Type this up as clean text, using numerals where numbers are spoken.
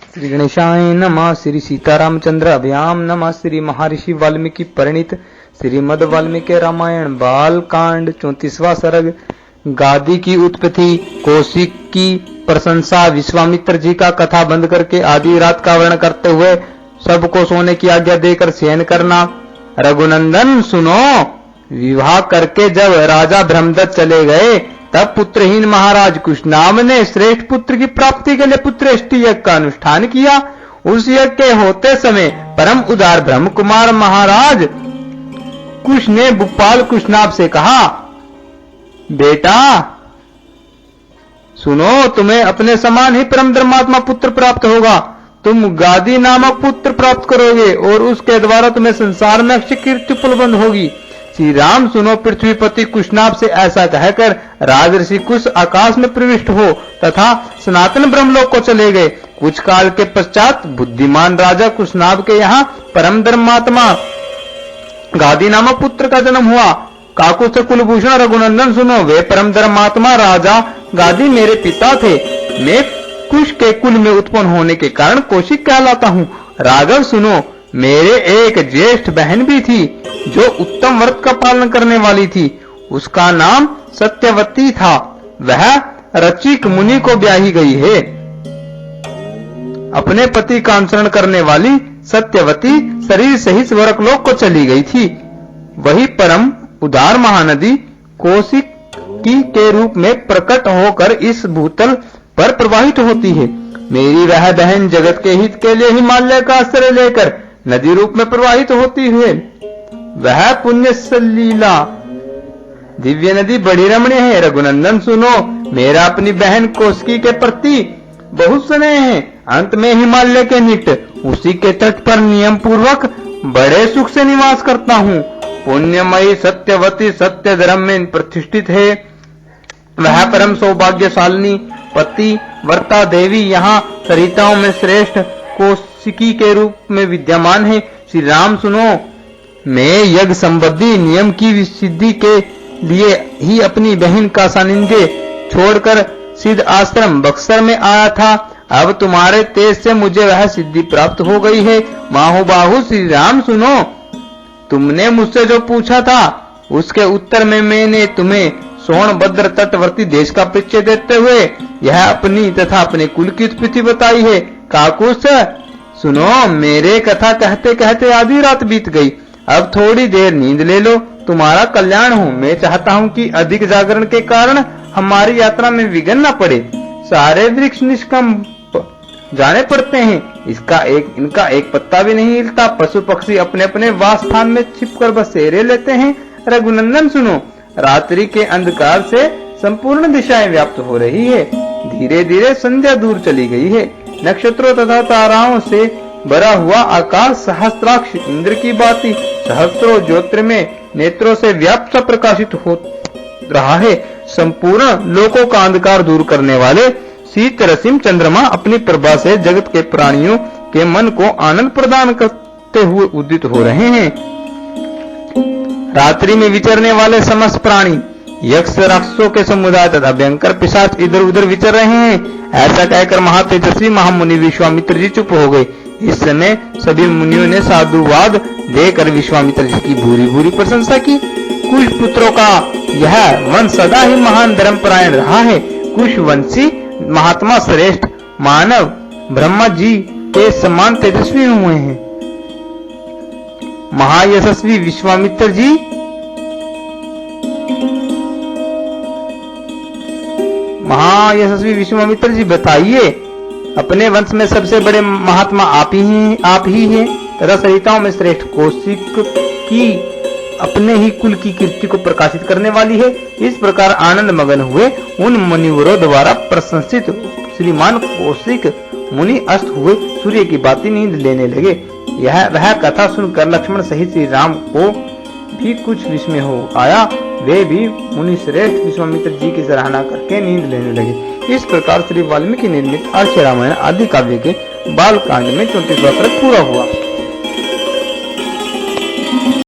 श्री गणेशाय नमः। श्री सीतारामचंद्र अभियाम नमः। श्री महर्षि वाल्मीकि परिणीत श्रीमद् वाल्मीकि रामायण बाल कांड 34वां सर्ग। गादी की उत्पत्ति, कौशिक की प्रशंसा। विश्वामित्र जी का कथा बंद करके आधी रात का वर्णन करते हुए सबको सोने की आज्ञा देकर शयन करना। रघुनंदन सुनो, विवाह करके जब राजा ब्रह्मदत्त चले गए तब पुत्रहीन महाराज कुशनाम ने श्रेष्ठ पुत्र की प्राप्ति के लिए पुत्रेष्टि यज्ञ का अनुष्ठान किया। उस यज्ञ के होते समय परम उदार ब्रह्म कुमार महाराज कुश ने भूपाल कुशनाभ से कहा, बेटा सुनो, तुम्हें अपने समान ही परम धर्मात्मा पुत्र प्राप्त होगा। तुम गादी नामक पुत्र प्राप्त करोगे और उसके द्वारा तुम्हें संसार में अक्षय कीर्ति उपलब्ध होगी। श्री राम सुनो, पृथ्वीपति कुशनाभ से ऐसा कहकर राजऋषि कुश आकाश में प्रविष्ट हो तथा सनातन ब्रह्मलोक को चले गए। कुछ काल के पश्चात बुद्धिमान राजा कुशनाभ के यहाँ परम धर्मात्मा गादी नामक पुत्र का जन्म हुआ। काकुत्स्थ कुलभूषण रघुनंदन सुनो, वे परम धर्मात्मा राजा गादी मेरे पिता थे। मैं कुश के कुल में उत्पन्न होने के कारण कौशिक कहलाता हूँ। राघव सुनो, मेरे एक ज्येष्ठ बहन भी थी जो उत्तम व्रत का पालन करने वाली थी। उसका नाम सत्यवती था। वह रचिक मुनि को ब्याही गई है। अपने पति का अनुसरण करने वाली सत्यवती शरीर सहित स्वर्गलोक को चली गई थी। वही परम उदार महानदी कौशिक की के रूप में प्रकट होकर इस भूतल पर प्रवाहित होती है। मेरी वह बहन जगत के हित के लिए हिमालय का आश्रय लेकर नदी रूप में प्रवाहित होती है। वह पुण्य सलीला दिव्य नदी बड़ी रमणीय है। रघुनंदन सुनो, मेरा अपनी बहन कौशिकी के प्रति बहुत स्नेह है। अंत में हिमालय के निकट उसी के तट पर नियम पूर्वक बड़े सुख से निवास करता हूँ। पुण्यमयी सत्यवती सत्य धर्म में प्रतिष्ठित है। वह परम सौभाग्यशालिनी पति वर्ता देवी यहाँ सरिताओं में श्रेष्ठ कौशिकी के रूप में विद्यमान है। श्री राम सुनो, मैं यज्ञ संबंधी नियम की सिद्धि के लिए ही अपनी बहन का सानिध्य छोड़कर सिद्ध आश्रम बक्सर में आया था। अब तुम्हारे तेज से मुझे वह सिद्धि प्राप्त हो गई है। बाहु श्री राम सुनो, तुमने मुझसे जो पूछा था उसके उत्तर में मैंने तुम्हें सोनभद्र तटवर्ती देश का परिचय देते हुए यह अपनी तथा अपने कुल की उत्पत्ति बताई है। काकुत्स्थ सुनो, मेरे कथा कहते कहते आधी रात बीत गई। अब थोड़ी देर नींद ले लो, तुम्हारा कल्याण हो। मैं चाहता हूँ कि अधिक जागरण के कारण हमारी यात्रा में विघ्न न पड़े। सारे वृक्ष निष्कंप जाने पड़ते हैं, इनका एक पत्ता भी नहीं हिलता। पशु पक्षी अपने अपने वास स्थान में छिपकर बसेरे लेते हैं। रघुनंदन सुनो, रात्रि के अंधकार से संपूर्ण दिशाएं व्याप्त हो रही है। धीरे धीरे संध्या दूर चली गई है। नक्षत्रों तथा ताराओं से भरा हुआ आकाश सहस्त्राक्ष इंद्र की भांति सहस्त्रों ज्योतिर्मय नेत्रों से व्याप्त प्रकाशित हो रहा है। संपूर्ण लोकों का अंधकार दूर करने वाले शीत रसीम चंद्रमा अपनी प्रभा से जगत के प्राणियों के मन को आनंद प्रदान करते हुए उदित हो रहे हैं। रात्रि में विचरने वाले समस्त प्राणी यक्ष राक्षसों के समुदाय तथा भयंकर पिशाच इधर उधर विचर रहे हैं। ऐसा कहकर महातेजस्वी महामुनि विश्वामित्र जी चुप हो गए। इस समय सभी मुनियों ने साधुवाद देकर विश्वामित्र जी की भूरी भूरी प्रशंसा की। कुश पुत्रों का यह वंश सदा ही महान धर्मपरायण रहा है। कुश वंशी महात्मा श्रेष्ठ मानव ब्रह्मा जी के समान तेजस्वी हुए हैं। महायशस्वी विश्वामित्र जी बताइए, अपने वंश में सबसे बड़े महात्मा आप ही हैं तथा सरिताओं में श्रेष्ठ कौशिक की अपने ही कुल की कीर्ति को प्रकाशित करने वाली है। इस प्रकार आनंद मगन हुए उन मुनिवरों द्वारा प्रशंसित श्रीमान कौशिक मुनि अस्त हुए सूर्य की भांति नींद लेने लगे। वह कथा सुनकर लक्ष्मण सहित श्री राम को भी कुछ विस्मय हो आया। वे भी मुनि श्रेष्ठ विश्वामित्र जी की सराहना करके नींद लेने लगे। इस प्रकार श्री वाल्मीकि निर्मित आर्ष रामायण आदि काव्य के बाल कांड में 34वां सर्ग पूरा हुआ।